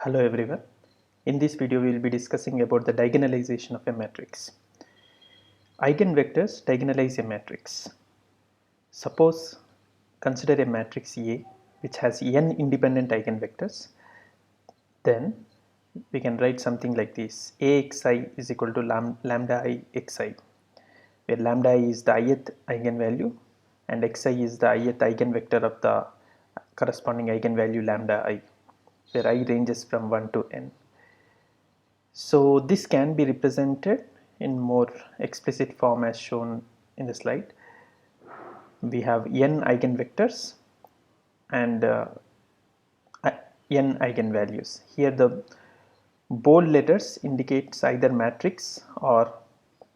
Hello everyone. In this video we will be discussing about the diagonalization of a matrix. Eigenvectors diagonalize a matrix. Suppose consider a matrix A which has n independent eigenvectors. Then we can write something like this: AXI is equal to lambda I xi, where lambda I is the ith eigenvalue and xi is the ith eigenvector of the corresponding eigenvalue lambda I, where I ranges from 1 to n. So this can be represented in more explicit form as shown in the slide. We have n eigenvectors and n eigenvalues. Here the bold letters indicates either matrix or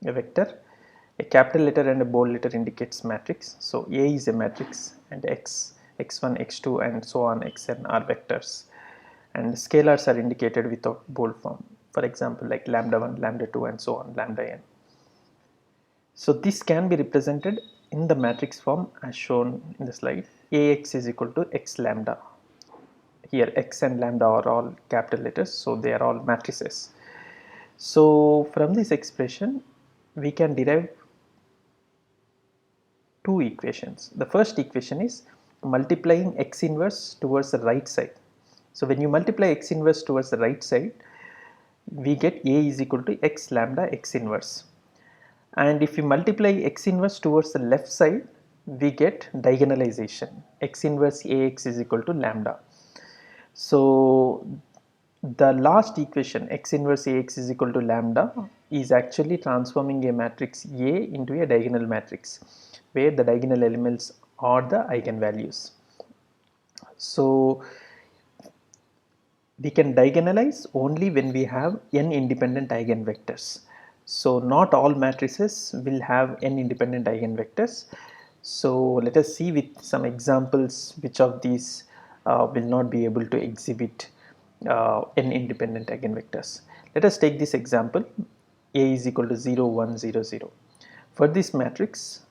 a vector. A capital letter and a bold letter indicates matrix. So A is a matrix and x, x1, x2 and so on xn are vectors. And scalars are indicated without bold form. For example, like lambda 1, lambda 2 and so on, lambda n. So this can be represented in the matrix form as shown in the slide. Ax is equal to x lambda. Here x and lambda are all capital letters, so they are all matrices. So from this expression we can derive two equations. The first equation is multiplying x inverse towards the right side. So when you multiply x inverse towards the right side, we get A is equal to x lambda x inverse. And if we multiply x inverse towards the left side, we get diagonalization. X inverse Ax is equal to lambda. So the last equation, x inverse Ax is equal to lambda, is actually transforming a matrix A into a diagonal matrix, where the diagonal elements are the eigenvalues. So we can diagonalize only when we have n independent eigenvectors. So not all matrices will have n independent eigenvectors. So let us see with some examples which of these will not be able to exhibit n independent eigenvectors. Let us take this example: A is equal to 0, 1, 0, 0. For this matrix,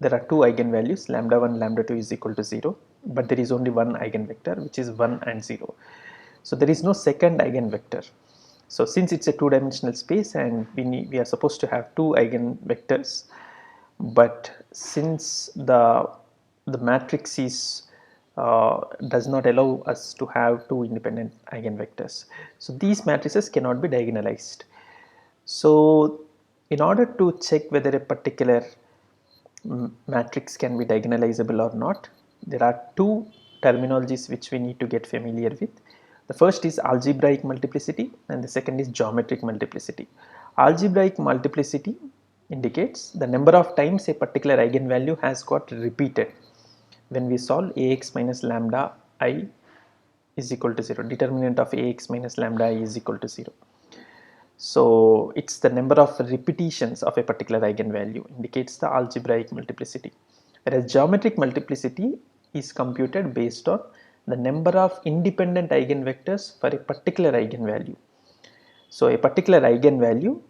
there are two eigenvalues, lambda 1, lambda 2 is equal to 0, but there is only one eigenvector which is 1 and 0. So there is no second eigenvector. So since it's a two-dimensional space and we are supposed to have two eigenvectors, but since the matrix is does not allow us to have two independent eigenvectors, so these matrices cannot be diagonalized. So in order to check whether a particular matrix can be diagonalizable or not, there are two terminologies which we need to get familiar with. The first is algebraic multiplicity and the second is geometric multiplicity. Algebraic multiplicity indicates the number of times a particular eigenvalue has got repeated when we solve Ax minus lambda I is equal to 0. Determinant of Ax minus lambda I is equal to 0. So it's the number of repetitions of a particular eigenvalue indicates the algebraic multiplicity, whereas geometric multiplicity is computed based on the number of independent eigenvectors for a particular eigenvalue. So a particular eigenvalue,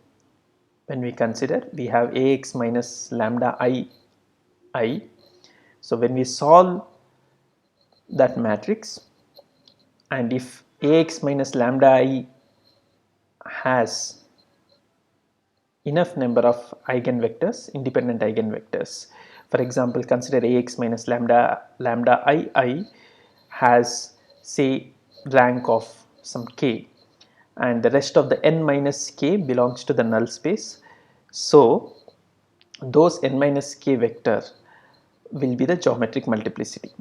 when we consider, we have Ax minus lambda I. So when we solve that matrix, and if Ax minus lambda I has enough number of eigenvectors, independent eigenvectors. For example, consider Ax minus lambda I has, say, rank of some k, and the rest of the n minus k belongs to the null space. So those n minus k vector will be the geometric multiplicity.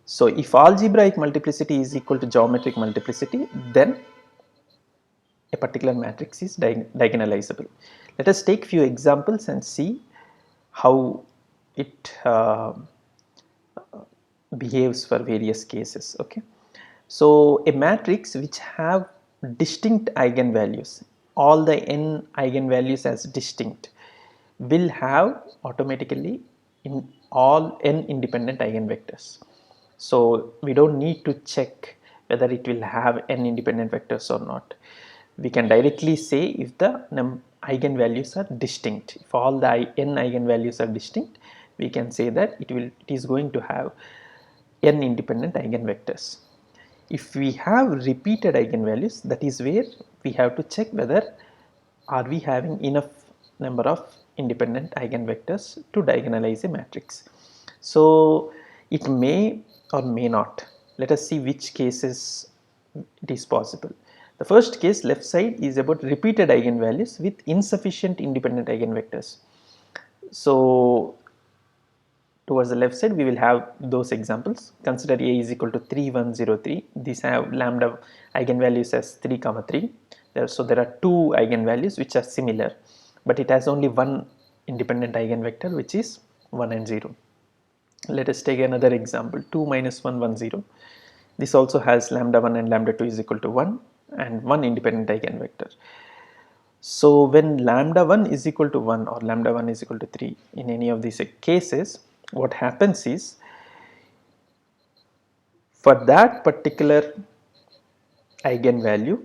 So if algebraic multiplicity is equal to geometric multiplicity, then a particular matrix is diagonalizable. Let us take few examples and see how it behaves for various cases. Okay, so a matrix which have distinct eigenvalues, all the n eigenvalues as distinct, will have automatically in all n independent eigenvectors. So we don't need to check whether it will have n independent vectors or not. We can directly say if the eigenvalues are distinct. If all the n eigenvalues are distinct, we can say that it is going to have n independent eigenvectors. if we have repeated eigenvalues, that is where we have to check whether are we having enough number of independent eigenvectors to diagonalize a matrix. So it may or may not. Let us see which cases it is possible. The first case, left side, is about repeated eigenvalues with insufficient independent eigenvectors. So towards the left side we will have those examples. Consider A is equal to 3, 1, 0, 3. These have lambda eigenvalues as 3, 3. So there are two eigenvalues which are similar, but it has only one independent eigenvector, which is 1 and 0. Let us take another example, 2 minus 1, 1, 0. This also has lambda 1 and lambda 2 is equal to 1 and one independent eigenvector. So when lambda 1 is equal to 1 or lambda 1 is equal to 3 in any of these cases, what happens is, for that particular eigenvalue,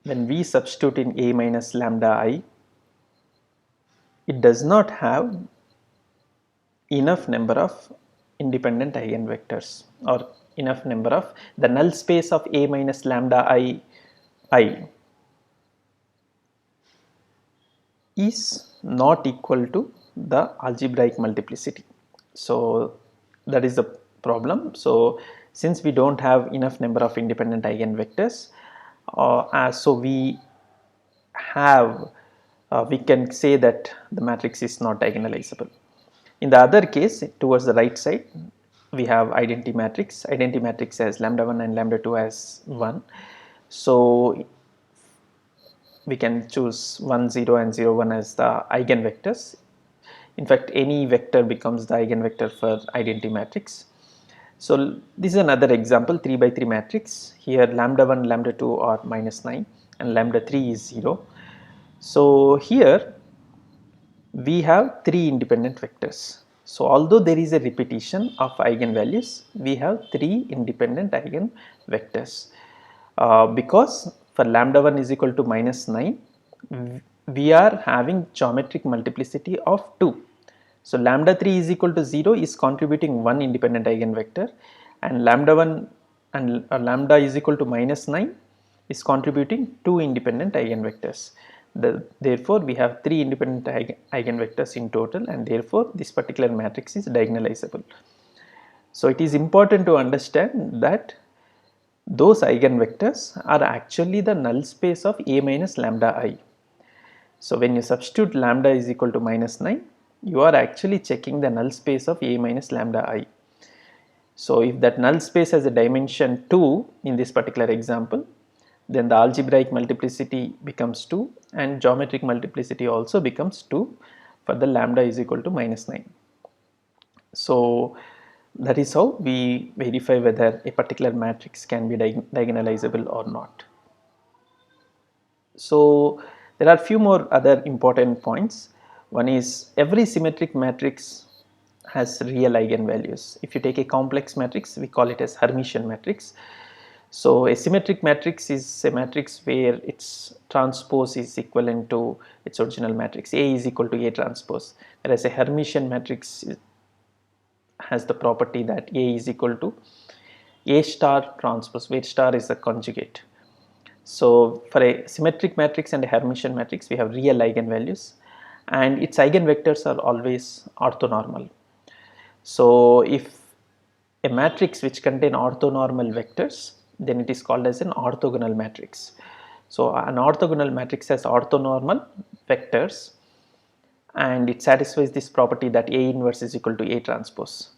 when we substitute in A minus lambda I, it does not have enough number of independent eigenvectors, or enough number of the null space of A minus lambda I is not equal to the algebraic multiplicity. So that is the problem. So since we don't have enough number of independent eigenvectors, so we have we can say that the matrix is not diagonalizable. In the other case, towards the right side, we have identity matrix. Identity matrix has lambda 1 and lambda 2 as 1. So we can choose 1, 0 and 0, 1 as the eigenvectors. In fact, any vector becomes the eigenvector for identity matrix. So this is another example, 3 by 3 matrix. Here lambda 1, lambda 2 are minus 9 and lambda 3 is 0. So here we have three independent vectors. So although there is a repetition of eigenvalues, we have three independent eigenvectors. Because for lambda 1 is equal to minus 9, we are having geometric multiplicity of 2. So lambda 3 is equal to 0 is contributing one independent eigenvector, and lambda 1 and lambda is equal to minus 9 is contributing two independent eigenvectors. Therefore we have three independent eigenvectors in total, and therefore this particular matrix is diagonalizable. So it is important to understand that those eigenvectors are actually the null space of A minus lambda I. So when you substitute lambda is equal to minus 9, you are actually checking the null space of A minus lambda I. So if that null space has a dimension 2 in this particular example, then the algebraic multiplicity becomes 2 and geometric multiplicity also becomes 2 for the lambda is equal to minus 9. So that is how we verify whether a particular matrix can be diagonalizable or not. So there are few more other important points. One is every symmetric matrix has real eigenvalues. If you take a complex matrix, we call it as Hermitian matrix. So a symmetric matrix is a matrix where its transpose is equivalent to its original matrix. A is equal to A transpose, whereas a Hermitian matrix has the property that A is equal to A star transpose, where star is the conjugate. So for a symmetric matrix and a Hermitian matrix, we have real eigenvalues and its eigenvectors are always orthonormal. So if a matrix which contain orthonormal vectors, then it is called as an orthogonal matrix. So an orthogonal matrix has orthonormal vectors and it satisfies this property that A inverse is equal to A transpose.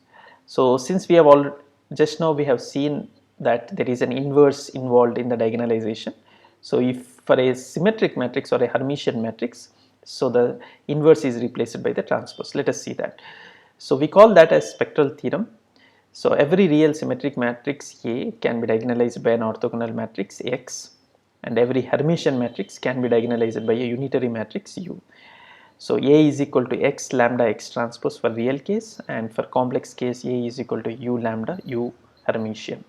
So since we have just now we have seen that there is an inverse involved in the diagonalization. So if for a symmetric matrix or a Hermitian matrix, so the inverse is replaced by the transpose. Let us see that. So we call that as spectral theorem. So every real symmetric matrix A can be diagonalized by an orthogonal matrix X, and every Hermitian matrix can be diagonalized by a unitary matrix U. So A is equal to X lambda X transpose for real case, and for complex case A is equal to U lambda U Hermitian.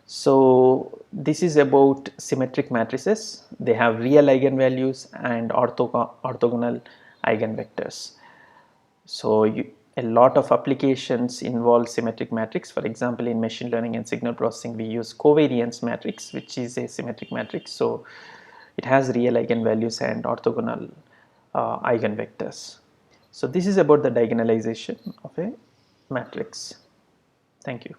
So this is about symmetric matrices. They have real eigenvalues and orthogonal eigenvectors. So A lot of applications involve symmetric matrix. For example, in machine learning and signal processing, we use covariance matrix, which is a symmetric matrix. So it has real eigenvalues and orthogonal eigenvectors. So this is about the diagonalization of a matrix. Thank you.